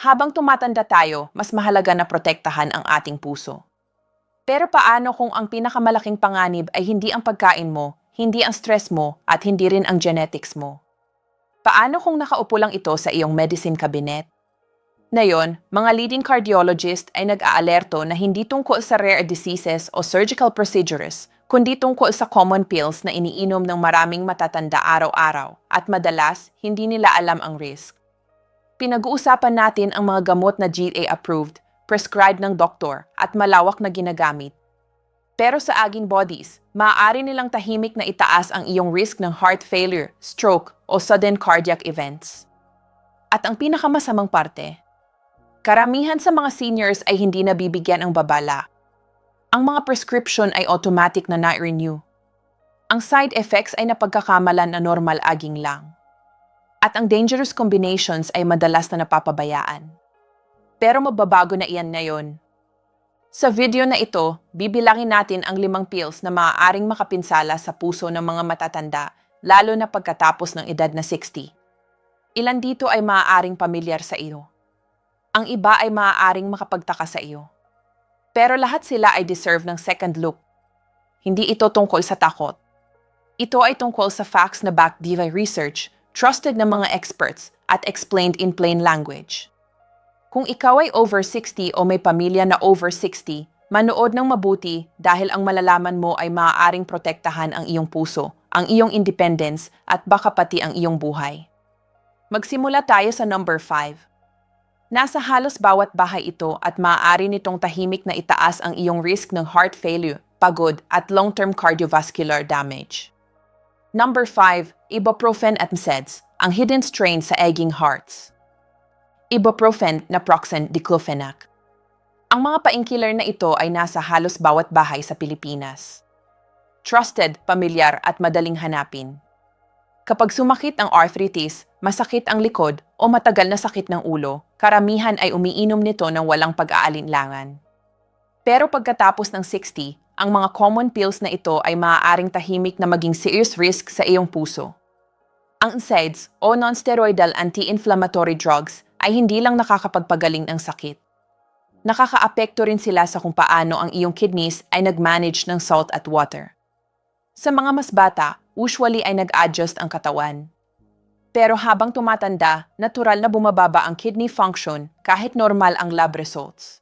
Habang tumatanda tayo, mas mahalaga na protektahan ang ating puso. Pero paano kung ang pinakamalaking panganib ay hindi ang pagkain mo, hindi ang stress mo, at hindi rin ang genetics mo? Paano kung nakaupo lang ito sa iyong medicine cabinet? Ngayon, mga leading cardiologist ay nag-aalerto na hindi tungkol sa rare diseases o surgical procedures, kundi tungkol sa common pills na iniinom ng maraming matatanda araw-araw at madalas hindi nila alam ang risk. Pinag-uusapan natin ang mga gamot na GA-approved, prescribed ng doktor at malawak na ginagamit. Pero sa aging bodies, maaari nilang tahimik na itaas ang iyong risk ng heart failure, stroke o sudden cardiac events. At ang pinakamasamang parte, karamihan sa mga seniors ay hindi nabibigyan ng babala. Ang mga prescription ay automatic na na-renew. Ang side effects ay napagkakamalan na normal aging lang. At ang dangerous combinations ay madalas na napapabayaan. Pero mababago na iyan ngayon. Sa video na ito, bibilangin natin ang 5 pills na maaaring makapinsala sa puso ng mga matatanda, lalo na pagkatapos ng edad na 60. Ilan dito ay maaaring pamilyar sa iyo. Ang iba ay maaaring makapagtaka sa iyo. Pero lahat sila ay deserve ng second look. Hindi ito tungkol sa takot. Ito ay tungkol sa facts na backed by research, trusted ng mga experts, at explained in plain language. Kung ikaw ay over 60 o may pamilya na over 60, manood ng mabuti dahil ang malalaman mo ay maaaring protektahan ang iyong puso, ang iyong independence, at baka pati ang iyong buhay. Magsimula tayo sa number 5. Nasa halos bawat bahay ito at maaari nitong tahimik na itaas ang iyong risk ng heart failure, pagod at long-term cardiovascular damage. Number 5, ibuprofen at NSAIDs, ang hidden strain sa aging hearts. Ibuprofen, naproxen, diclofenac. Ang mga painkiller na ito ay nasa halos bawat bahay sa Pilipinas. Trusted, pamilyar at madaling hanapin. Kapag sumakit ang arthritis, masakit ang likod o matagal na sakit ng ulo, karamihan ay umiinom nito ng walang pag-aalinlangan. Pero pagkatapos ng 60, ang mga common pills na ito ay maaaring tahimik na maging serious risk sa iyong puso. Ang NSAIDs o non-steroidal anti-inflammatory drugs ay hindi lang nakakapagpagaling ng sakit. Nakakaapekto rin sila sa kung paano ang iyong kidneys ay nag-manage ng salt at water. Sa mga mas bata, usually ay nag-adjust ang katawan. Pero habang tumatanda, natural na bumababa ang kidney function kahit normal ang lab results.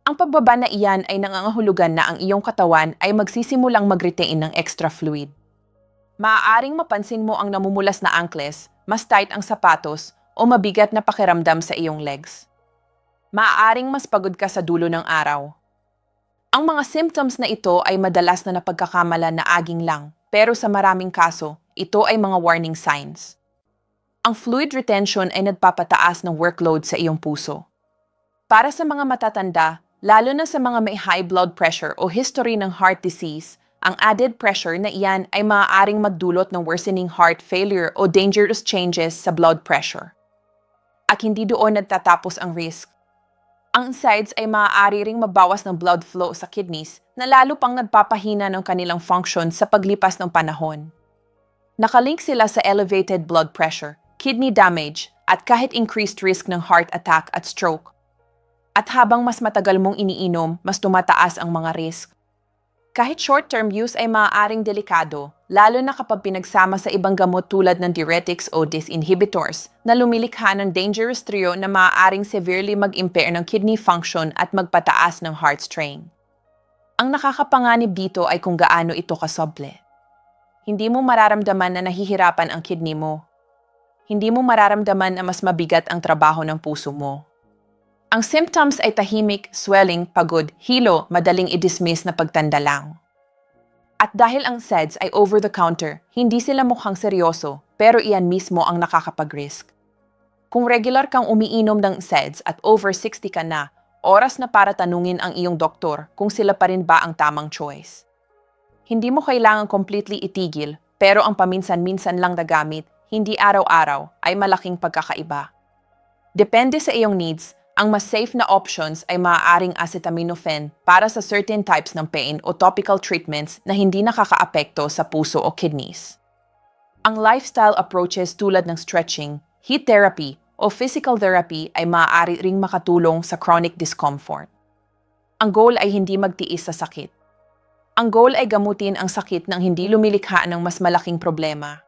Ang pagbaba na iyan ay nangangahulugan na ang iyong katawan ay magsisimulang mag-retain ng extra fluid. Maaaring mapansin mo ang namumulas na ankles, mas tight ang sapatos, o mabigat na pakiramdam sa iyong legs. Maaaring mas pagod ka sa dulo ng araw. Ang mga symptoms na ito ay madalas na napagkakamalan na aging lang, pero sa maraming kaso, ito ay mga warning signs. Ang fluid retention ay nagpapataas ng workload sa iyong puso. Para sa mga matatanda, lalo na sa mga may high blood pressure o history ng heart disease, ang added pressure na iyan ay maaaring magdulot ng worsening heart failure o dangerous changes sa blood pressure. At hindi doon nagtatapos ang risk. Ang NSAIDs ay maaari ring mabawas ng blood flow sa kidneys na lalo pang nagpapahina ng kanilang function sa paglipas ng panahon. Nakalink sila sa elevated blood pressure, kidney damage, at kahit increased risk ng heart attack at stroke. At habang mas matagal mong iniinom, mas tumataas ang mga risk. Kahit short-term use ay maaaring delikado, lalo na kapag pinagsama sa ibang gamot tulad ng diuretics o disinhibitors na lumilikha ng dangerous trio na maaaring severely mag-impair ng kidney function at magpataas ng heart strain. Ang nakakapanganib dito ay kung gaano ito kasoble. Hindi mo mararamdaman na nahihirapan ang kidney mo. Hindi mo mararamdaman na mas mabigat ang trabaho ng puso mo. Ang symptoms ay tahimik, swelling, pagod, hilo, madaling i-dismiss na pagtanda lang. At dahil ang NSAIDs ay over-the-counter, hindi sila mukhang seryoso, pero iyan mismo ang nakakapag-risk. Kung regular kang umiinom ng NSAIDs at over 60 ka na, oras na para tanungin ang iyong doktor kung sila pa rin ba ang tamang choice. Hindi mo kailangang completely itigil, pero ang paminsan-minsan lang na gamit, hindi araw-araw, ay malaking pagkakaiba. Depende sa iyong needs. Ang mas safe na options ay maaaring acetaminophen para sa certain types ng pain o topical treatments na hindi nakakaapekto sa puso o kidneys. Ang lifestyle approaches tulad ng stretching, heat therapy, o physical therapy ay maaari ring makatulong sa chronic discomfort. Ang goal ay hindi magtiis sa sakit. Ang goal ay gamutin ang sakit nang hindi lumilikha ng mas malaking problema.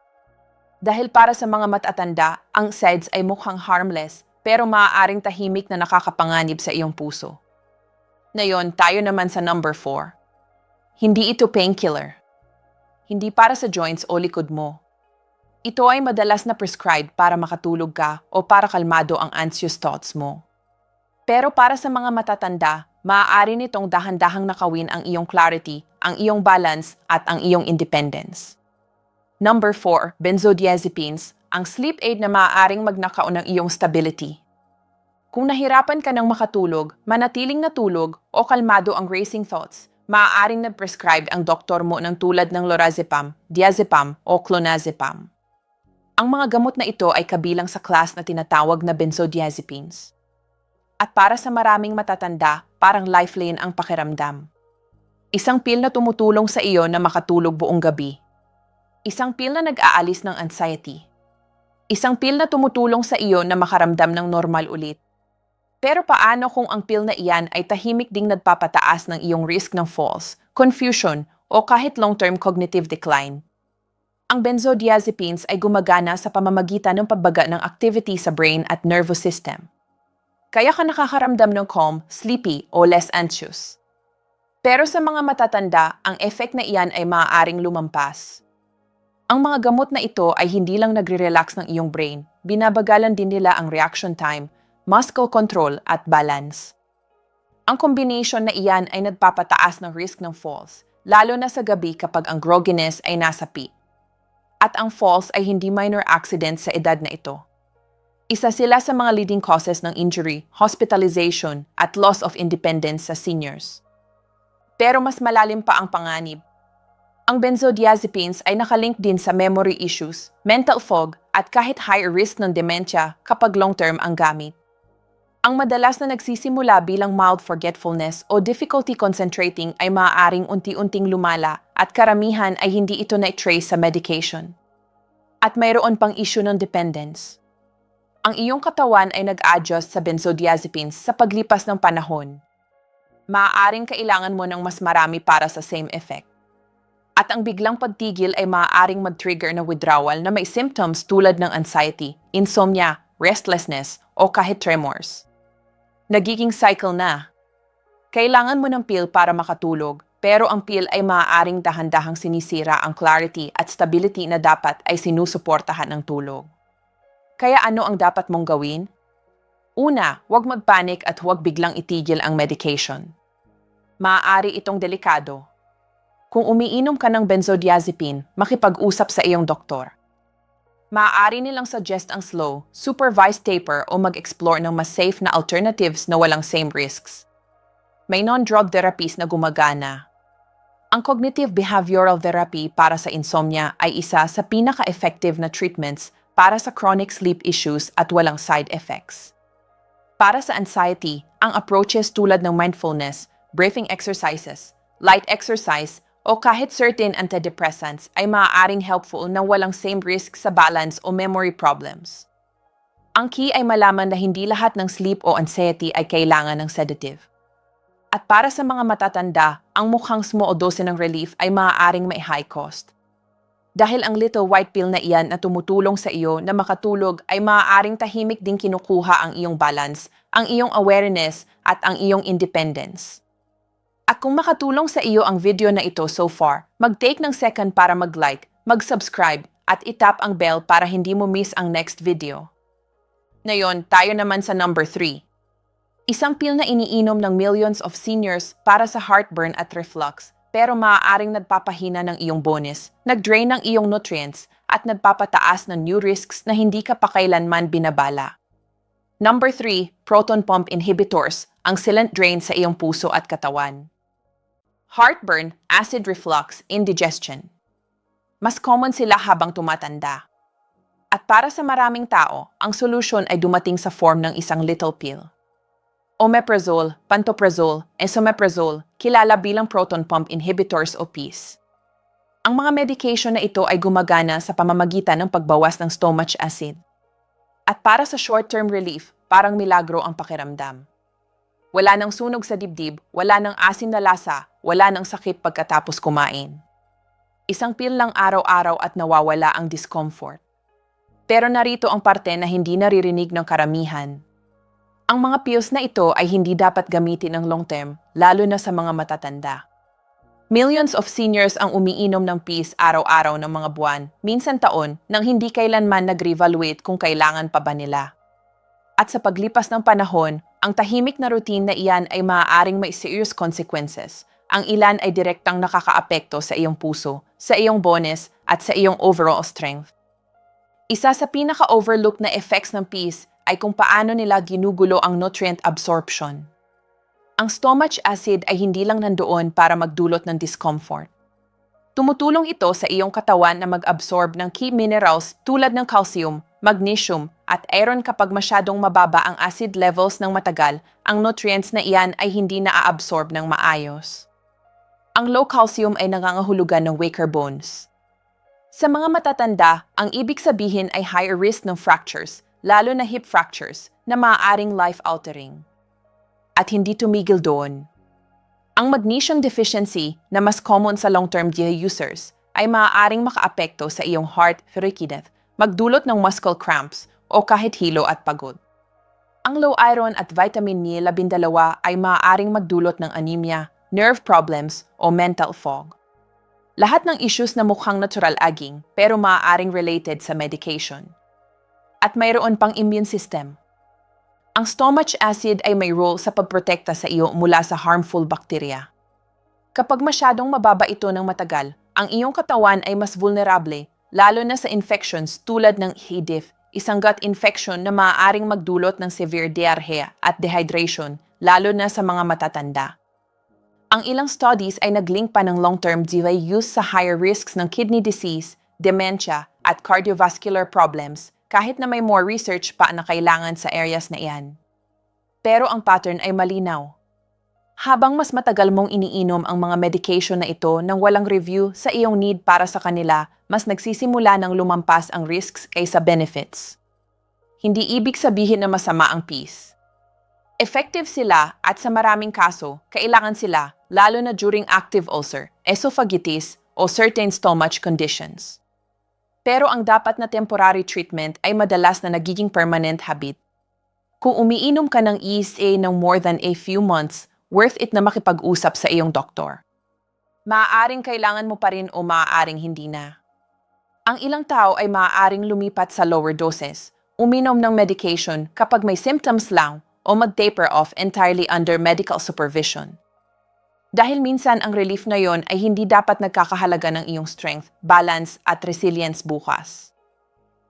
Dahil para sa mga matatanda, ang SEDS ay mukhang harmless pero maaaring tahimik na nakakapanganib sa iyong puso. Ngayon, tayo naman sa number 4. Hindi ito painkiller. Hindi para sa joints o likod mo. Ito ay madalas na prescribed para makatulog ka o para kalmado ang anxious thoughts mo. Pero para sa mga matatanda, maaari nitong dahan-dahang nakawin ang iyong clarity, ang iyong balance, at ang iyong independence. Number 4, benzodiazepines, ang sleep aid na maaaring magnakaw ng iyong stability. Kung nahirapan ka ng makatulog, manatiling natulog, o kalmado ang racing thoughts, maaaring na-prescribe ang doktor mo ng tulad ng lorazepam, diazepam, o clonazepam. Ang mga gamot na ito ay kabilang sa class na tinatawag na benzodiazepines. At para sa maraming matatanda, parang lifeline ang pakiramdam. Isang pill na tumutulong sa iyo na makatulog buong gabi. Isang pill na nag-aalis ng anxiety. Isang pill na tumutulong sa iyo na makaramdam ng normal ulit. Pero paano kung ang pill na iyan ay tahimik ding nagpapataas ng iyong risk ng falls, confusion, o kahit long-term cognitive decline? Ang benzodiazepines ay gumagana sa pamamagitan ng pagbaga ng activity sa brain at nervous system. Kaya ka nakakaramdam ng calm, sleepy, o less anxious. Pero sa mga matatanda, ang effect na iyan ay maaaring lumampas. Ang mga gamot na ito ay hindi lang nagre-relax ng iyong brain, binabagalan din nila ang reaction time, muscle control, at balance. Ang combination na iyan ay nagpapataas ng risk ng falls, lalo na sa gabi kapag ang grogginess ay nasa peak. At ang falls ay hindi minor accident sa edad na ito. Isa sila sa mga leading causes ng injury, hospitalization, at loss of independence sa seniors. Pero mas malalim pa ang panganib. Ang benzodiazepines ay nakalink din sa memory issues, mental fog, at kahit higher risk ng dementia kapag long-term ang gamit. Ang madalas na nagsisimula bilang mild forgetfulness o difficulty concentrating ay maaaring unti-unting lumala at karamihan ay hindi ito na-trace sa medication. At mayroon pang issue ng dependence. Ang iyong katawan ay nag-adjust sa benzodiazepines sa paglipas ng panahon. Maaaring kailangan mo ng mas marami para sa same effect. At ang biglang pagtigil ay maaaring mag-trigger na withdrawal na may symptoms tulad ng anxiety, insomnia, restlessness, o kahit tremors. Nagiging cycle na. Kailangan mo ng pill para makatulog, pero ang pill ay maaaring dahan-dahang sinisira ang clarity at stability na dapat ay sinusuportahan ng tulog. Kaya ano ang dapat mong gawin? Una, huwag magpanik at huwag biglang itigil ang medication. Maaari itong delikado. Kung umiinom ka ng benzodiazepine, makipag-usap sa iyong doktor. Maaari nilang suggest ang slow, supervised taper o mag-explore ng mas safe na alternatives na walang same risks. May non-drug therapies na gumagana. Ang cognitive behavioral therapy para sa insomnia ay isa sa pinaka-effective na treatments para sa chronic sleep issues at walang side effects. Para sa anxiety, ang approaches tulad ng mindfulness, breathing exercises, light exercise, o kahit certain antidepressants ay maaaring helpful na walang same risk sa balance o memory problems. Ang key ay malaman na hindi lahat ng sleep o anxiety ay kailangan ng sedative. At para sa mga matatanda, ang mukhang small dose ng relief ay maaaring may high cost. Dahil ang little white pill na iyan na tumutulong sa iyo na makatulog ay maaaring tahimik ding kinukuha ang iyong balance, ang iyong awareness, at ang iyong independence. At kung makatulong sa iyo ang video na ito so far, mag-take ng second para mag-like, mag-subscribe, at itap ang bell para hindi mo miss ang next video. Ngayon, tayo naman sa number 3. Isang pill na iniinom ng millions of seniors para sa heartburn at reflux, pero maaaring nagpapahina ng iyong bones, nag-drain ng iyong nutrients, at nagpapataas ng new risks na hindi ka pa kailanman binabala. Number 3, proton pump inhibitors, ang silent drain sa iyong puso at katawan. Heartburn, acid reflux, indigestion. Mas common sila habang tumatanda. At para sa maraming tao, ang solusyon ay dumating sa form ng isang little pill. Omeprazole, pantoprazole, esomeprazole, kilala bilang proton pump inhibitors o PIS. Ang mga medication na ito ay gumagana sa pamamagitan ng pagbawas ng stomach acid. At para sa short-term relief, parang milagro ang pakiramdam. Wala nang sunog sa dibdib, wala nang asim na lasa, wala nang sakit pagkatapos kumain. Isang pill lang araw-araw at nawawala ang discomfort. Pero narito ang parte na hindi naririnig ng karamihan. Ang mga pills na ito ay hindi dapat gamitin ng long term, lalo na sa mga matatanda. Millions of seniors ang umiinom ng pills araw-araw ng mga buwan, minsan taon, nang hindi kailanman nag-reevaluate kung kailangan pa ba nila. At sa paglipas ng panahon, ang tahimik na routine na iyan ay maaaring may serious consequences. Ang ilan ay direktang nakakaapekto sa iyong puso, sa iyong bones, at sa iyong overall strength. Isa sa pinaka-overlooked na effects ng pills ay kung paano nila ginugulo ang nutrient absorption. Ang stomach acid ay hindi lang nandoon para magdulot ng discomfort. Tumutulong ito sa iyong katawan na mag-absorb ng key minerals tulad ng calcium, magnesium, at iron. Kapag masyadong mababa ang acid levels ng matagal, ang nutrients na iyan ay hindi na-absorb ng maayos. Ang low calcium ay nangangahulugan ng weaker bones. Sa mga matatanda, ang ibig sabihin ay higher risk ng fractures, lalo na hip fractures, na maaaring life-altering. At hindi tumigil doon. Ang magnesium deficiency, na mas common sa long-term DHA users, ay maaaring makaapekto sa iyong heart, frikideth, magdulot ng muscle cramps, o kahit hilo at pagod. Ang low iron at vitamin B12 ay maaaring magdulot ng anemia, nerve problems, o mental fog. Lahat ng issues na mukhang natural aging, pero maaaring related sa medication. At mayroon pang immune system. Ang stomach acid ay may role sa pagprotekta sa iyo mula sa harmful bacteria. Kapag masyadong mababa ito ng matagal, ang iyong katawan ay mas vulnerable, lalo na sa infections tulad ng E. diff, isang gut infection na maaaring magdulot ng severe diarrhea at dehydration, lalo na sa mga matatanda. Ang ilang studies ay nag-link pa ng long-term DHA use sa higher risks ng kidney disease, dementia, at cardiovascular problems, kahit na may more research pa na kailangan sa areas na iyan. Pero ang pattern ay malinaw. Habang mas matagal mong iniinom ang mga medication na ito nang walang review sa iyong need para sa kanila, mas nagsisimula ng lumampas ang risks kaysa benefits. Hindi ibig sabihin na masama ang pills. Effective sila at sa maraming kaso, kailangan sila, lalo na during active ulcer, esophagitis, o certain stomach conditions. Pero ang dapat na temporary treatment ay madalas na nagiging permanent habit. Kung umiinom ka ng ESA ng more than a few months, worth it na makipag-usap sa iyong doktor. Maaaring kailangan mo pa rin o maaaring hindi na. Ang ilang tao ay maaaring lumipat sa lower doses, uminom ng medication kapag may symptoms lang o mag-taper off entirely under medical supervision. Dahil minsan ang relief na yon ay hindi dapat nagkakahalaga ng iyong strength, balance at resilience bukas.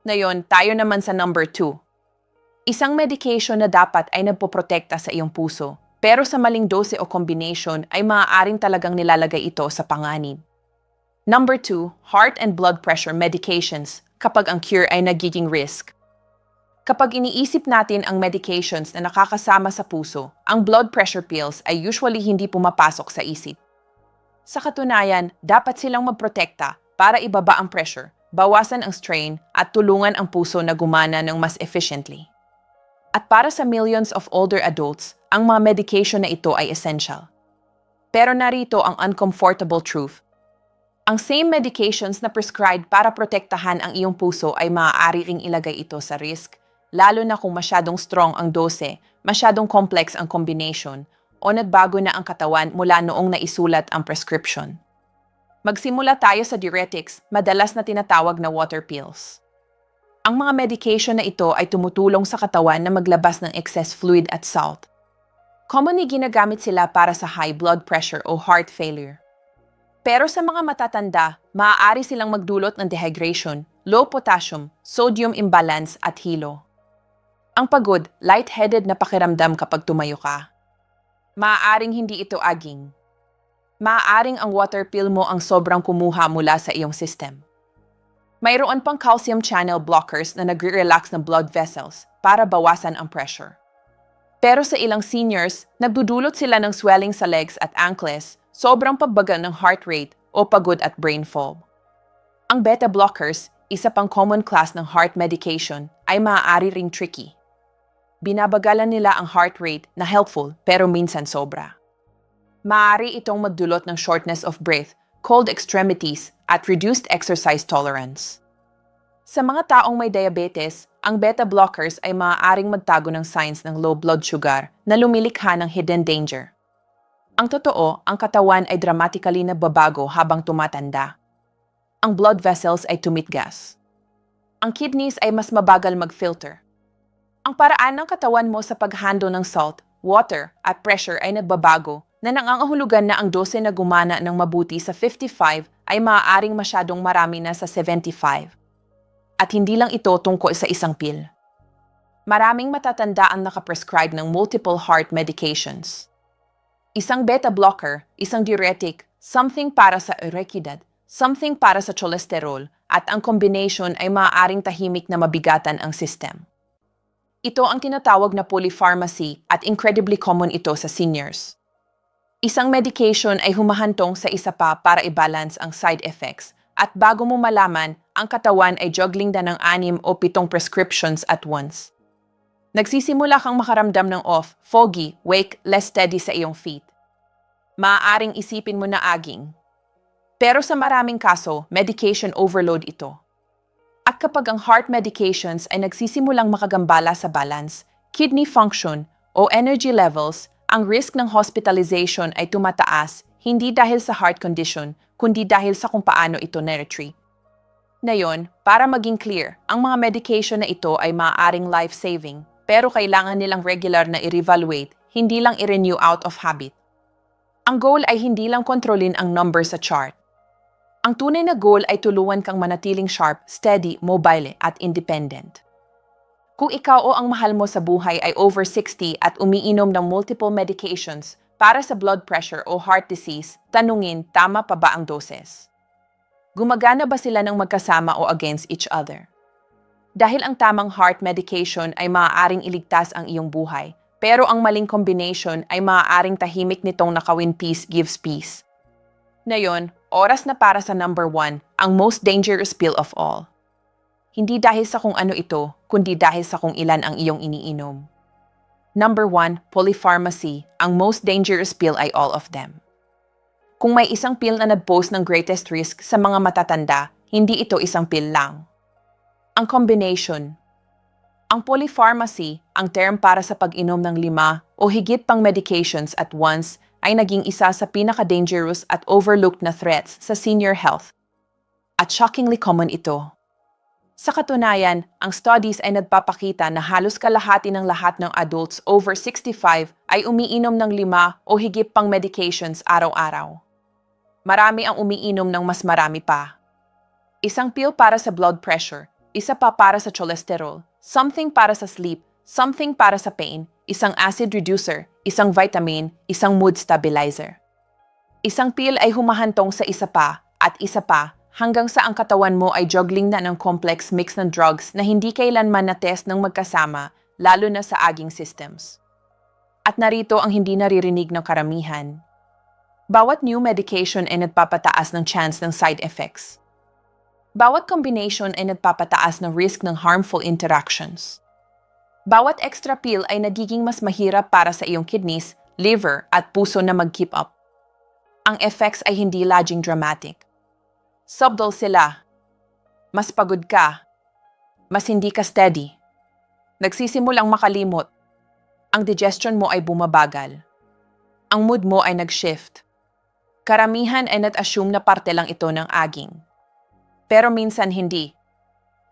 Ngayon, tayo naman sa number 2. Isang medication na dapat ay nagpoprotekta sa iyong puso, pero sa maling dose o combination ay maaaring talagang nilalagay ito sa panganib. Number 2, heart and blood pressure medications kapag ang cure ay nagiging risk. Kapag iniisip natin ang medications na nakakasama sa puso, ang blood pressure pills ay usually hindi pumapasok sa isip. Sa katunayan, dapat silang magprotekta para ibaba ang pressure, bawasan ang strain, at tulungan ang puso na gumana ng mas efficiently. At para sa millions of older adults, ang mga medication na ito ay essential. Pero narito ang uncomfortable truth. Ang same medications na prescribed para protektahan ang iyong puso ay maaari ring ilagay ito sa risk, lalo na kung masyadong strong ang dose, masyadong complex ang combination, o nagbago na ang katawan mula noong naisulat ang prescription. Magsimula tayo sa diuretics, madalas na tinatawag na water pills. Ang mga medication na ito ay tumutulong sa katawan na maglabas ng excess fluid at salt. Commonly ginagamit sila para sa high blood pressure o heart failure. Pero sa mga matatanda, maaari silang magdulot ng dehydration, low potassium, sodium imbalance at hilo. Ang pagod, lightheaded na pakiramdam kapag tumayo ka. Maaaring hindi ito aging. Maaaring ang water pill mo ang sobrang kumuha mula sa iyong system. Mayroon pang calcium channel blockers na nagre-relax ng blood vessels para bawasan ang pressure. Pero sa ilang seniors, nagdudulot sila ng swelling sa legs at ankles, sobrang pagbagal ng heart rate o pagod at brain fog. Ang beta blockers, isa pang common class ng heart medication, ay maaari ring tricky. Binabagalan nila ang heart rate na helpful pero minsan sobra. Maaari itong magdulot ng shortness of breath, cold extremities, at reduced exercise tolerance. Sa mga taong may diabetes, ang beta blockers ay maaaring magtago ng signs ng low blood sugar na lumilikha ng hidden danger. Ang totoo, ang katawan ay dramatically nababago habang tumatanda. Ang blood vessels ay tumitgas. Ang kidneys ay mas mabagal mag-filter. Ang paraan ng katawan mo sa paghandle ng salt, water, at pressure ay nagbabago na nangangahulugan na ang dose na gumana ng mabuti sa 55 ay maaaring masyadong marami na sa 75. At hindi lang ito tungkol sa isang pill. Maraming matatanda ang nakaprescribe ng multiple heart medications. Isang beta blocker, isang diuretic, something para sa orecidad, something para sa cholesterol, at ang combination ay maaaring tahimik na mabigatan ang system. Ito ang tinatawag na polypharmacy at incredibly common ito sa seniors. Isang medication ay humahantong sa isa pa para i-balance ang side effects at bago mo malaman, ang katawan ay juggling na ng 6 o 7 prescriptions at once. Nagsisimula kang makaramdam ng off, foggy, wake, less steady sa iyong feet. Maaaring isipin mo na aging. Pero sa maraming kaso, medication overload ito. At kapag ang heart medications ay nagsisimulang makagambala sa balance, kidney function o energy levels, ang risk ng hospitalization ay tumataas hindi dahil sa heart condition, kundi dahil sa kung paano ito na-treat. Ngayon, para maging clear, ang mga medication na ito ay maaaring life-saving, pero kailangan nilang regular na i-reevaluate, hindi lang i-renew out of habit. Ang goal ay hindi lang kontrolin ang number sa chart. Ang tunay na goal ay tulungan kang manatiling sharp, steady, mobile, at independent. Kung ikaw o ang mahal mo sa buhay ay over 60 at umiinom ng multiple medications para sa blood pressure o heart disease, tanungin, tama pa ba ang doses? Gumagana ba sila ng magkasama o against each other? Dahil ang tamang heart medication ay maaaring iligtas ang iyong buhay, pero ang maling combination ay maaaring tahimik nitong nakawin peace gives peace. Ngayon, oras na para sa number 1, ang most dangerous pill of all. Hindi dahil sa kung ano ito, kundi dahil sa kung ilan ang iyong iniinom. Number 1, polypharmacy. Ang most dangerous pill ay all of them. Kung may isang pill na nag-pose ng greatest risk sa mga matatanda, hindi ito isang pill lang. Ang combination. Ang polypharmacy, ang term para sa pag-inom ng 5 o higit pang medications at once, ay naging isa sa pinaka-dangerous at overlooked na threats sa senior health. At shockingly common ito. Sa katunayan, ang studies ay nagpapakita na halos kalahati ng lahat ng adults over 65 ay umiinom ng 5 o higit pang medications araw-araw. Marami ang umiinom ng mas marami pa. Isang pill para sa blood pressure, isa pa para sa cholesterol, something para sa sleep, something para sa pain, isang acid reducer, isang vitamin, isang mood stabilizer. Isang pill ay humahantong sa isa pa at isa pa hanggang sa ang katawan mo ay juggling na ng complex mix ng drugs na hindi kailanman na-test ng magkasama, lalo na sa aging systems. At narito ang hindi naririnig ng karamihan. Bawat new medication ay nagpapataas ng chance ng side effects. Bawat combination ay nagpapataas ng risk ng harmful interactions. Bawat extra pill ay nagiging mas mahirap para sa iyong kidneys, liver, at puso na mag-keep up. Ang effects ay hindi laging dramatic. Subtle sila. Mas pagod ka. Mas hindi ka steady. Nagsisimulang makalimot. Ang digestion mo ay bumabagal. Ang mood mo ay nag-shift. Karamihan ay nat-assume na parte lang ito ng aging. Pero minsan hindi.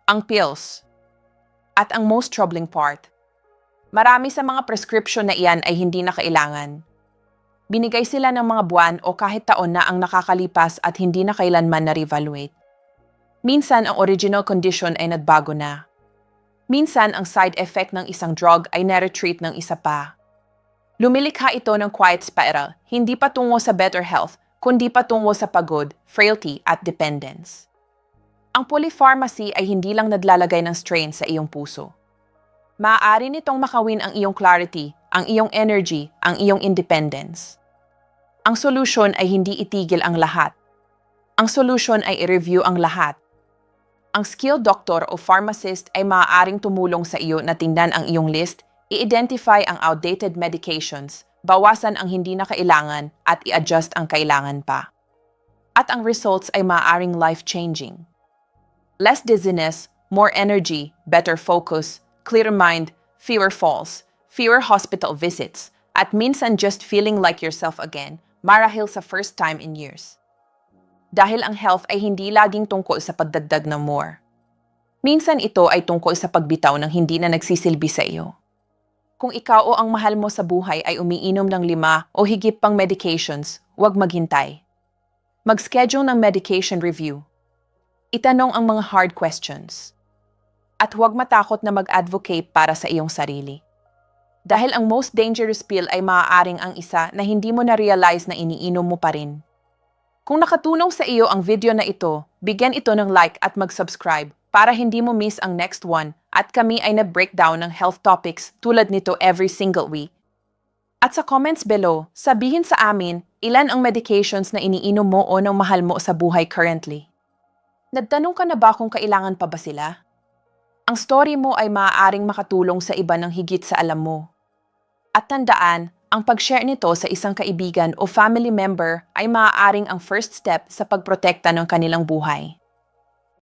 Ang pills. At ang most troubling part, marami sa mga prescription na iyan ay hindi na kailangan. Binigay sila ng mga buwan o kahit taon na ang nakakalipas at hindi na kailanman na-reevaluate. Minsan ang original condition ay nagbago na. Minsan ang side effect ng isang drug ay na-retreat ng isa pa. Lumilikha ito ng quiet spiral, hindi patungo sa better health, kundi patungo sa pagod, frailty at dependence. Ang polypharmacy ay hindi lang naglalagay ng strain sa iyong puso. Maaari nitong makawin ang iyong clarity, ang iyong energy, ang iyong independence. Ang solusyon ay hindi itigil ang lahat. Ang solusyon ay i-review ang lahat. Ang skilled doctor o pharmacist ay maaaring tumulong sa iyo na tingnan ang iyong list, i-identify ang outdated medications, bawasan ang hindi na kailangan at i-adjust ang kailangan pa. At ang results ay maaaring life-changing. Less dizziness, more energy, better focus, clearer mind, fewer falls, fewer hospital visits, at minsan just feeling like yourself again, marahil sa first time in years. Dahil ang health ay hindi laging tungkol sa pagdagdag ng more. Minsan ito ay tungkol sa pagbitaw ng hindi na nagsisilbi sa iyo. Kung ikaw o ang mahal mo sa buhay ay umiinom ng 5 o higit pang medications, huwag maghintay. Mag-schedule ng medication review. Itanong ang mga hard questions. At huwag matakot na mag-advocate para sa iyong sarili. Dahil ang most dangerous pill ay maaaring ang isa na hindi mo na-realize na iniinom mo pa rin. Kung nakatulong sa iyo ang video na ito, bigyan ito ng like at mag-subscribe para hindi mo miss ang next one at kami ay na-breakdown ng health topics tulad nito every single week. At sa comments below, sabihin sa amin ilan ang medications na iniinom mo o ng mahal mo sa buhay currently. Nagtanong ka na ba kung kailangan pa ba sila? Ang story mo ay maaaring makatulong sa iba ng higit sa alam mo. At tandaan, ang pag-share nito sa isang kaibigan o family member ay maaaring ang first step sa pagprotekta ng kanilang buhay.